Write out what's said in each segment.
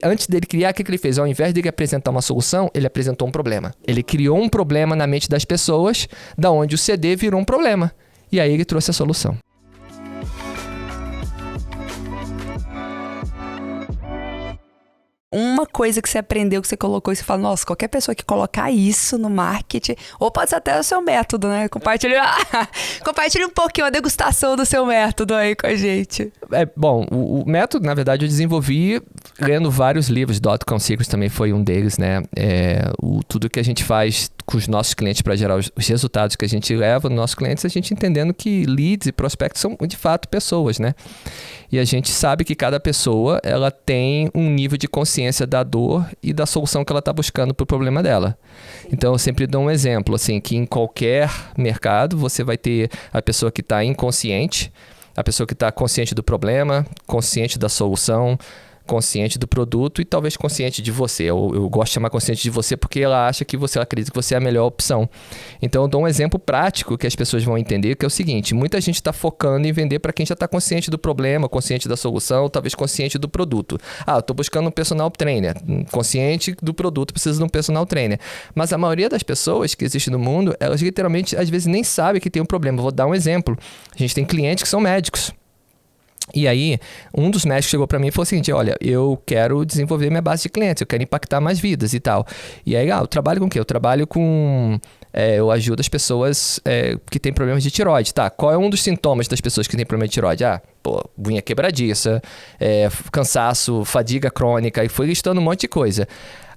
Antes dele criar, o que ele fez? Ao invés de ele apresentar uma solução, ele apresentou um problema. Ele criou um problema na mente das pessoas, da onde o CD virou um problema. E aí ele trouxe a solução. Uma coisa que você aprendeu, que você colocou e você fala, nossa, qualquer pessoa que colocar isso no marketing, ou pode ser até o seu método, né? Compartilhe um pouquinho a degustação do seu método aí com a gente. Bom, o método, na verdade, eu desenvolvi lendo vários livros. Dot-com Secrets também foi um deles, né? Tudo que a gente faz com os nossos clientes para gerar os resultados que a gente leva nos nossos clientes, a gente entendendo que leads e prospects são, de fato, pessoas, né? E a gente sabe que cada pessoa, ela tem um nível de consciência da dor e da solução que ela está buscando para o problema dela. Então, eu sempre dou um exemplo, assim, que em qualquer mercado, você vai ter a pessoa que está inconsciente, a pessoa que está consciente do problema, consciente da solução, consciente do produto e talvez consciente de você. Eu gosto de chamar consciente de você porque ela acredita que você é a melhor opção. Então, eu dou um exemplo prático que as pessoas vão entender, que é o seguinte: muita gente está focando em vender para quem já está consciente do problema, consciente da solução, talvez consciente do produto. Eu estou buscando um personal trainer. Consciente do produto, precisa de um personal trainer. Mas a maioria das pessoas que existem no mundo, elas literalmente, às vezes, nem sabem que tem um problema. Vou dar um exemplo. A gente tem clientes que são médicos. E aí, um dos médicos chegou para mim e falou o seguinte: olha, eu quero desenvolver minha base de clientes, eu quero impactar mais vidas e tal. E aí, eu trabalho com o quê? Eu trabalho com... eu ajudo as pessoas que têm problemas de tireoide, tá? Qual é um dos sintomas das pessoas que têm problema de tireoide? Unha quebradiça, cansaço, fadiga crônica, e foi listando um monte de coisa.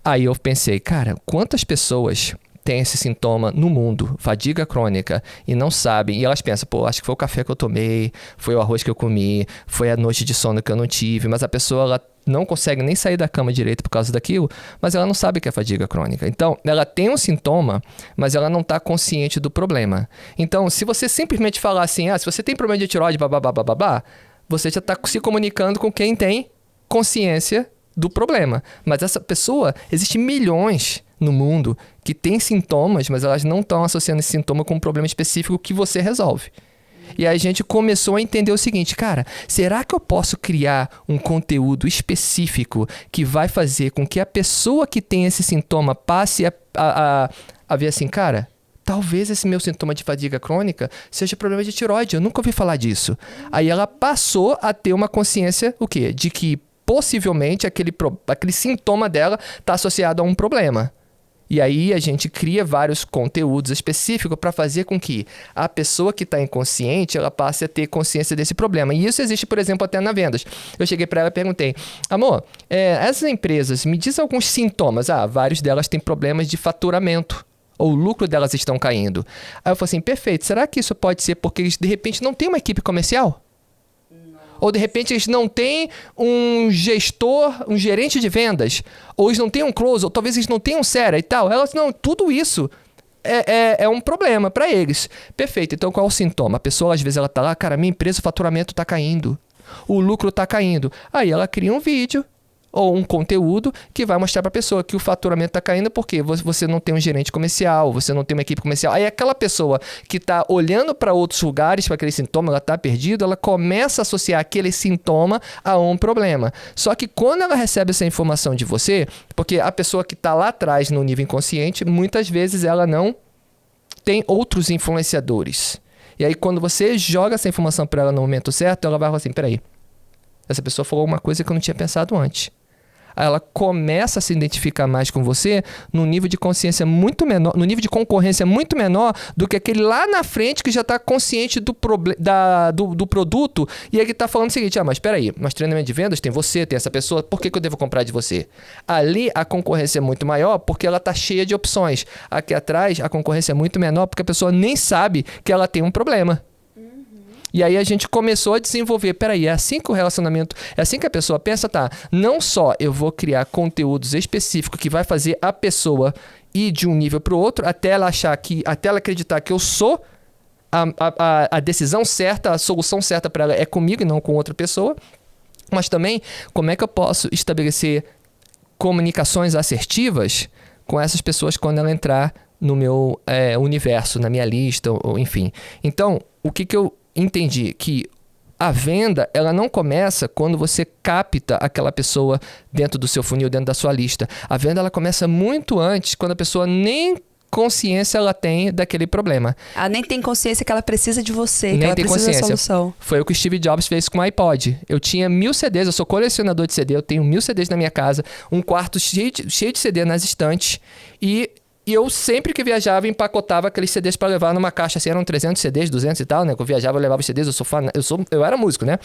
Aí eu pensei, cara, quantas pessoas tem esse sintoma no mundo, fadiga crônica, e não sabem, e elas pensam, acho que foi o café que eu tomei, foi o arroz que eu comi, foi a noite de sono que eu não tive, mas a pessoa, ela não consegue nem sair da cama direito por causa daquilo, mas ela não sabe que é fadiga crônica. Então, ela tem um sintoma, mas ela não está consciente do problema. Então, se você simplesmente falar assim, se você tem problema de tireoide, você já está se comunicando com quem tem consciência do problema. Mas essa pessoa, existem milhões no mundo que tem sintomas, mas elas não estão associando esse sintoma com um problema específico que você resolve. E aí a gente começou a entender o seguinte, cara, será que eu posso criar um conteúdo específico que vai fazer com que a pessoa que tem esse sintoma passe a ver assim, cara, talvez esse meu sintoma de fadiga crônica seja problema de tireoide, eu nunca ouvi falar disso. Aí ela passou a ter uma consciência, o quê? De que possivelmente aquele sintoma dela está associado a um problema. E aí a gente cria vários conteúdos específicos para fazer com que a pessoa que está inconsciente, ela passe a ter consciência desse problema. E isso existe, por exemplo, até na vendas. Eu cheguei para ela e perguntei, amor, essas empresas, me diz alguns sintomas. Vários delas têm problemas de faturamento, ou o lucro delas estão caindo. Aí eu falei assim, perfeito, será que isso pode ser porque eles de repente não têm uma equipe comercial? Ou de repente eles não têm um gestor, um gerente de vendas, ou eles não têm um closer, ou talvez eles não tenham um SERA e tal. Elas, não, tudo isso é um problema para eles. Perfeito, então qual é o sintoma? A pessoa às vezes ela tá lá, cara, minha empresa, o faturamento está caindo, o lucro está caindo. Aí ela cria um vídeo ou um conteúdo que vai mostrar para a pessoa que o faturamento está caindo porque você não tem um gerente comercial, você não tem uma equipe comercial. Aí aquela pessoa que está olhando para outros lugares, para aquele sintoma, ela está perdida, ela começa a associar aquele sintoma a um problema. Só que quando ela recebe essa informação de você, porque a pessoa que está lá atrás no nível inconsciente, muitas vezes ela não tem outros influenciadores. E aí quando você joga essa informação para ela no momento certo, ela vai falar assim, peraí, essa pessoa falou uma coisa que eu não tinha pensado antes. Aí ela começa a se identificar mais com você num nível de consciência muito menor, no nível de concorrência muito menor do que aquele lá na frente que já está consciente do produto e aí que está falando o seguinte, mas espera aí, mas treinamento de vendas tem você, tem essa pessoa, por que eu devo comprar de você? Ali a concorrência é muito maior porque ela está cheia de opções. Aqui atrás a concorrência é muito menor porque a pessoa nem sabe que ela tem um problema. E aí a gente começou a desenvolver, peraí, é assim que o relacionamento, é assim que a pessoa pensa, tá? Não só eu vou criar conteúdos específicos que vai fazer a pessoa ir de um nível para o outro, até ela acreditar que eu sou a decisão certa, a solução certa para ela é comigo e não com outra pessoa, mas também como é que eu posso estabelecer comunicações assertivas com essas pessoas quando ela entrar no meu universo, na minha lista, ou enfim. Então, o que eu entendi? Que a venda, ela não começa quando você capta aquela pessoa dentro do seu funil, dentro da sua lista. A venda, ela começa muito antes, quando a pessoa nem consciência ela tem daquele problema. Ela nem tem consciência que ela precisa de você, Nem que ela tem precisa da consciência. solução. Foi o que o Steve Jobs fez com o iPod. Eu tinha 1000 CDs, eu sou colecionador de CD, eu tenho 1000 CDs na minha casa, um quarto cheio de CD nas estantes, e eu sempre que viajava empacotava aqueles CDs para levar numa caixa, assim, eram 300 CDs, 200 e tal, né? Quando eu viajava eu levava os CDs, eu era músico, né?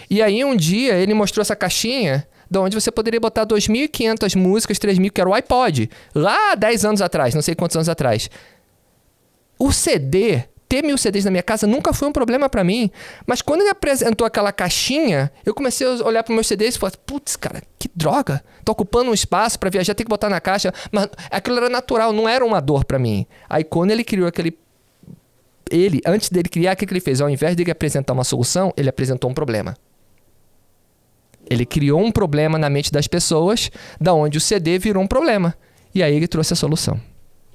E aí um dia ele mostrou essa caixinha de onde você poderia botar 2.500 músicas, 3.000, que era o iPod. Lá 10 anos atrás, não sei quantos anos atrás. O CD, ter 1000 CDs na minha casa nunca foi um problema pra mim. Mas quando ele apresentou aquela caixinha, eu comecei a olhar para meus CDs e falei, putz, cara, que droga. Tô ocupando um espaço pra viajar, tem que botar na caixa. Mas aquilo era natural, não era uma dor pra mim. Aí quando ele criou antes dele criar, o que ele fez? Ao invés de ele apresentar uma solução, ele apresentou um problema. Ele criou um problema na mente das pessoas, da onde o CD virou um problema. E aí ele trouxe a solução.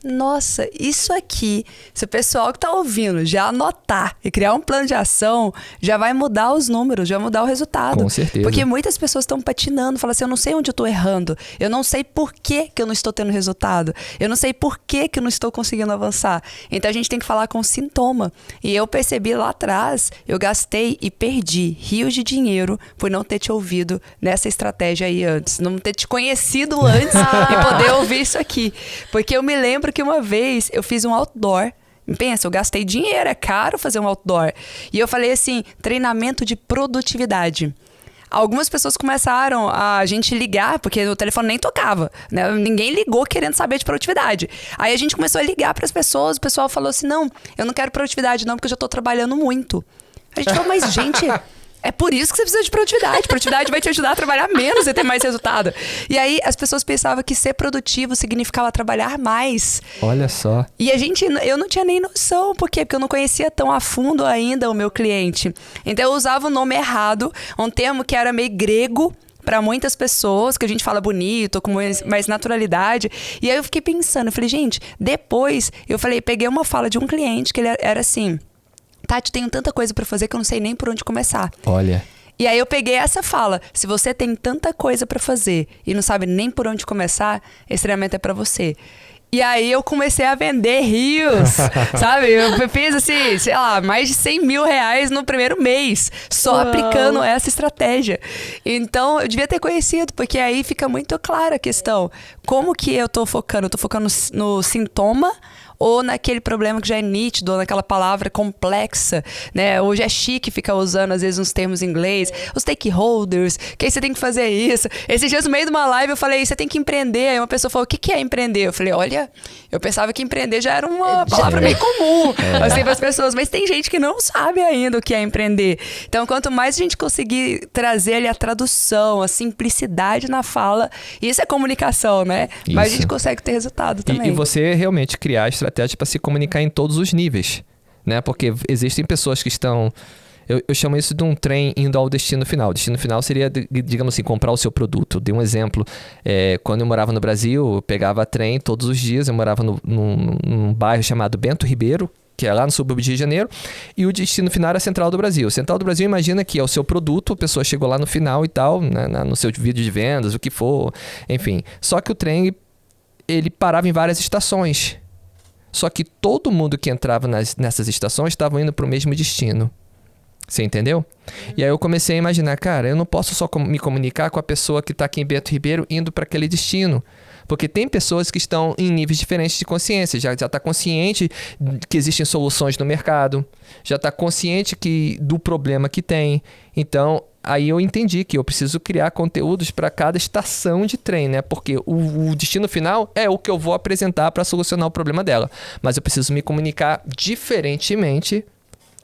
Nossa, isso aqui, se o pessoal que tá ouvindo já anotar e criar um plano de ação, já vai mudar os números, já vai mudar o resultado. Com certeza. Porque muitas pessoas estão patinando, falam assim, eu não sei onde eu tô errando, eu não sei por que eu não estou tendo resultado, eu não sei por que eu não estou conseguindo avançar. Então a gente tem que falar com o sintoma. E eu percebi lá atrás, eu gastei e perdi rios de dinheiro por não ter te ouvido nessa estratégia aí antes, não ter te conhecido antes e poder ouvir isso aqui. Porque eu me lembro que uma vez eu fiz um outdoor. Pensa, eu gastei dinheiro, é caro fazer um outdoor. E eu falei assim, treinamento de produtividade. Algumas pessoas começaram a gente ligar, porque o telefone nem tocava, né? Ninguém ligou querendo saber de produtividade. Aí a gente começou a ligar para as pessoas, o pessoal falou assim, não, eu não quero produtividade não, porque eu já estou trabalhando muito. A gente falou, mas gente... É por isso que você precisa de produtividade. Produtividade vai te ajudar a trabalhar menos e ter mais resultado. E aí as pessoas pensavam que ser produtivo significava trabalhar mais. Olha só. E eu não tinha nem noção. Por quê? Porque eu não conhecia tão a fundo ainda o meu cliente. Então eu usava o nome errado, um termo que era meio grego para muitas pessoas, que a gente fala bonito, com mais naturalidade. E aí eu fiquei pensando, eu falei, gente, depois peguei uma fala de um cliente que ele era assim... Tati, tenho tanta coisa pra fazer que eu não sei nem por onde começar. Olha. E aí eu peguei essa fala. Se você tem tanta coisa pra fazer e não sabe nem por onde começar, esse treinamento é pra você. E aí eu comecei a vender rios, sabe? Eu fiz assim, sei lá, mais de 100 mil reais no primeiro mês, só aplicando essa estratégia. Então, eu devia ter conhecido, porque aí fica muito clara a questão. Como que eu tô focando? Eu tô focando no sintoma ou naquele problema que já é nítido, ou naquela palavra complexa, né? Hoje é chique ficar usando, às vezes, uns termos em inglês, os stakeholders, que aí você tem que fazer isso. Esses dias, no meio de uma live, eu falei, você tem que empreender. Aí uma pessoa falou, o que é empreender? Eu falei, olha, eu pensava que empreender já era uma palavra meio comum, assim, para as pessoas, mas tem gente que não sabe ainda o que é empreender. Então, quanto mais a gente conseguir trazer ali a tradução, a simplicidade na fala, isso é comunicação, né? Isso. Mas a gente consegue ter resultado também. E você realmente criar a estratégia para se comunicar em todos os níveis, né? Porque existem pessoas que estão... Eu chamo isso de um trem indo ao destino final. O destino final seria, digamos assim, comprar o seu produto. Eu dei um exemplo. Quando eu morava no Brasil, eu pegava trem todos os dias. Eu morava num bairro chamado Bento Ribeiro, que é lá no subúrbio de Rio de Janeiro, e o destino final era a Central do Brasil. Central do Brasil, imagina que é o seu produto, a pessoa chegou lá no final e tal, né, no seu vídeo de vendas, o que for, enfim. Só que o trem, ele parava em várias estações. Só que todo mundo que entrava nessas estações estava indo para o mesmo destino. Você entendeu? E aí eu comecei a imaginar, cara, eu não posso só me comunicar com a pessoa que está aqui em Bento Ribeiro indo para aquele destino. Porque tem pessoas que estão em níveis diferentes de consciência. Já está consciente que existem soluções no mercado. Já está consciente do problema que tem. Então, aí eu entendi que eu preciso criar conteúdos para cada estação de trem, né? Porque o destino final é o que eu vou apresentar para solucionar o problema dela. Mas eu preciso me comunicar diferentemente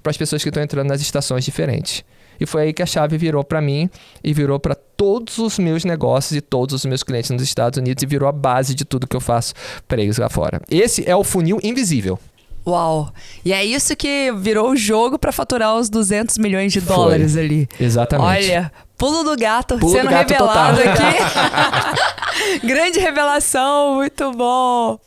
para as pessoas que estão entrando nas estações diferentes. E foi aí que a chave virou para mim e virou para todos os meus negócios e todos os meus clientes nos Estados Unidos e virou a base de tudo que eu faço para eles lá fora. Esse é o funil invisível. Uau! E é isso que virou o jogo para faturar os 200 milhões de dólares ali. Exatamente. Olha, pulo do gato Pulo sendo do gato revelado total. aqui. Grande revelação, muito bom.